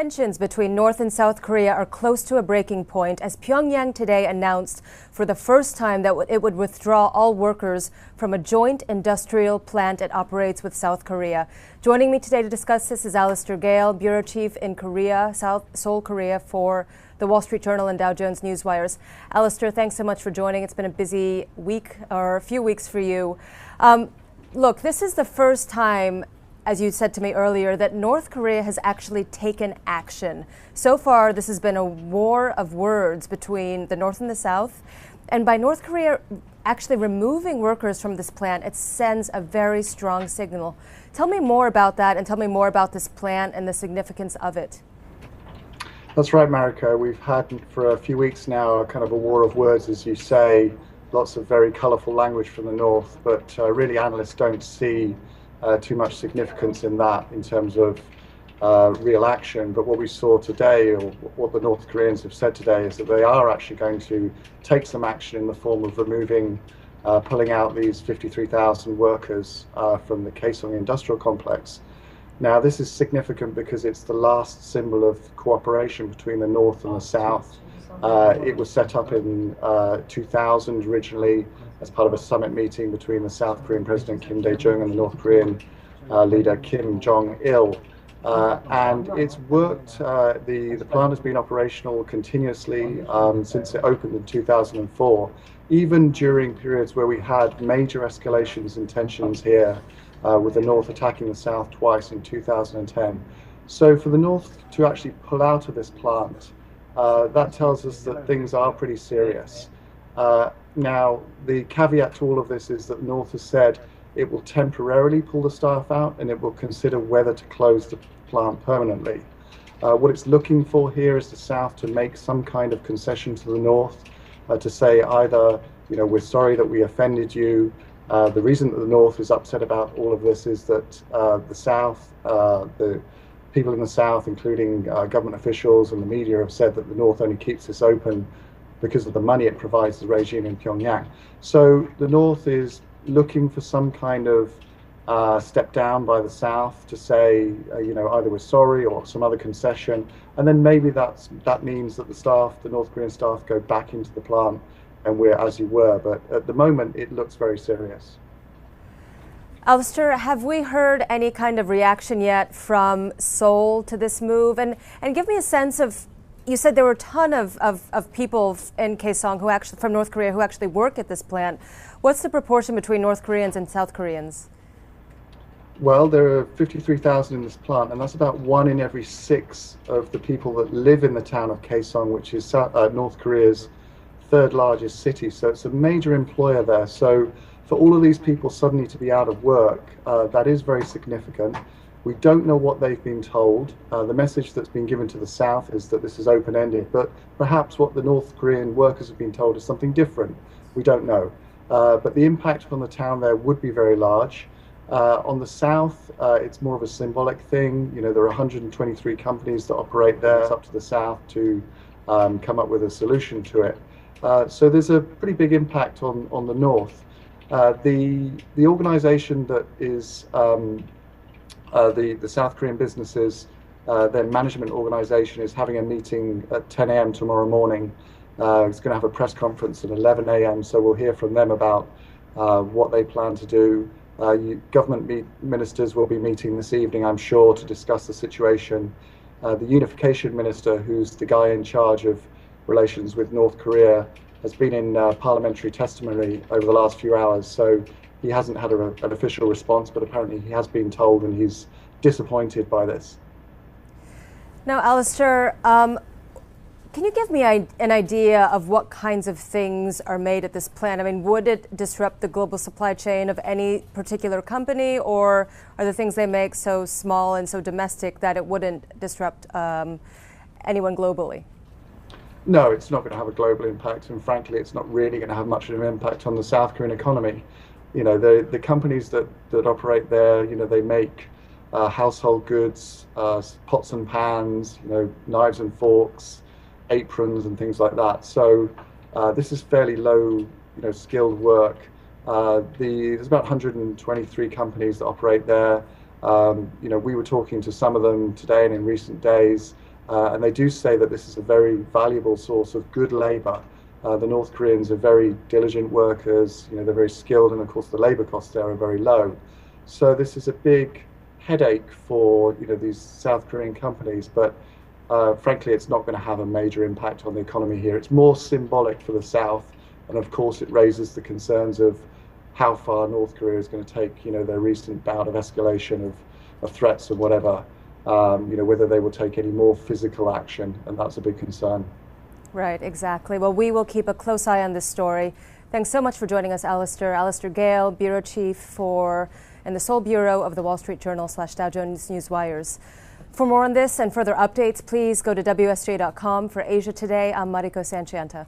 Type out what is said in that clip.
Tensions between North and South Korea are close to a breaking point as Pyongyang today announced for the first time that it would withdraw all workers from a joint industrial plant it operates with South Korea. Joining me today to discuss this is Alistair Gale, Bureau Chief in Korea, Seoul, Korea for the Wall Street Journal and Dow Jones Newswires. Alistair, thanks so much for joining. It's been a busy week or a few weeks for you. Look, this is the first time, as you said to me earlier, that North Korea has actually taken action. So far, this has been a war of words between the North and the South. And by North Korea actually removing workers from this plant, it sends a very strong signal. Tell me more about that and tell me more about this plant and the significance of it. That's right, Marika. We've had for a few weeks now a kind of a war of words, as you say, lots of very colourful language from the North, but really analysts don't see too much significance in that in terms of real action. But what we saw today, or what the North Koreans have said today, is that they are actually going to take some action in the form of removing, pulling out these 53,000 workers from the Kaesong industrial complex. Now, this is significant because it's the last symbol of cooperation between the North and the South. It was set up in 2000 originally as part of a summit meeting between the South Korean President Kim Dae-jung and the North Korean leader Kim Jong-il. And it's worked, the plant has been operational continuously since it opened in 2004, even during periods where we had major escalations and tensions here, with the North attacking the South twice in 2010. So for the North to actually pull out of this plant, that tells us that things are pretty serious. Now, the caveat to all of this is that North has said it will temporarily pull the staff out and it will consider whether to close the plant permanently. What it's looking for here is the South to make some kind of concession to the North, to say either, we're sorry that we offended you. The reason that the North is upset about all of this is that the South, the people in the South, including government officials and the media, have said that the North only keeps this open because of the money it provides the regime in Pyongyang. So the North is looking for some kind of step down by the South to say, either we're sorry or some other concession, and then maybe that means that the North Korean staff, go back into the plant and we're as you were. But at the moment, it looks very serious. Alistair, have we heard any kind of reaction yet from Seoul to this move? And give me a sense of, you said there were a ton of people in Kaesong from North Korea who actually work at this plant. What's the proportion between North Koreans and South Koreans? Well, there are 53,000 in this plant, and that's about 1 in every 6 of the people that live in the town of Kaesong, which is North Korea's 3rd largest city. So it's a major employer there. So for all of these people suddenly to be out of work, that is very significant. We don't know what they've been told. The message that's been given to the South is that this is open-ended, but perhaps what the North Korean workers have been told is something different. We don't know. But the impact on the town there would be very large. On the South, it's more of a symbolic thing. There are 123 companies that operate there. It's up to the South to come up with a solution to it. So there's a pretty big impact on the North. The organization that is the South Korean businesses, their management organization, is having a meeting at 10 a.m. tomorrow morning. It's going to have a press conference at 11 a.m. So we'll hear from them about what they plan to do. Government ministers will be meeting this evening, I'm sure, to discuss the situation. The unification minister, who's the guy in charge of relations with North Korea, has been in parliamentary testimony over the last few hours. So he hasn't had an official response, but apparently he has been told, and he's disappointed by this. Now, Alistair, can you give me an idea of what kinds of things are made at this plant? I mean, would it disrupt the global supply chain of any particular company, or are the things they make so small and so domestic that it wouldn't disrupt anyone globally? No, it's not going to have a global impact, and frankly, it's not really going to have much of an impact on the South Korean economy. The companies that operate there, they make household goods, pots and pans, knives and forks, aprons and things like that. So this is fairly low, skilled work. There's about 123 companies that operate there. We were talking to some of them today and in recent days. And they do say that this is a very valuable source of good labor. The North Koreans are very diligent workers, they're very skilled, and of course the labor costs there are very low. So this is a big headache for these South Korean companies, but frankly it's not going to have a major impact on the economy here. It's more symbolic for the South, and of course it raises the concerns of how far North Korea is going to take their recent bout of escalation of threats and whatever, whether they will take any more physical action, and that's a big concern. Right, exactly. Well, we will keep a close eye on this story. Thanks so much for joining us, Alistair. Alistair Gale, Bureau Chief in the Seoul Bureau of the Wall Street Journal/Dow Jones Newswires. For more on this and further updates, please go to WSJ.com. For Asia Today, I'm Mariko Sanchianta.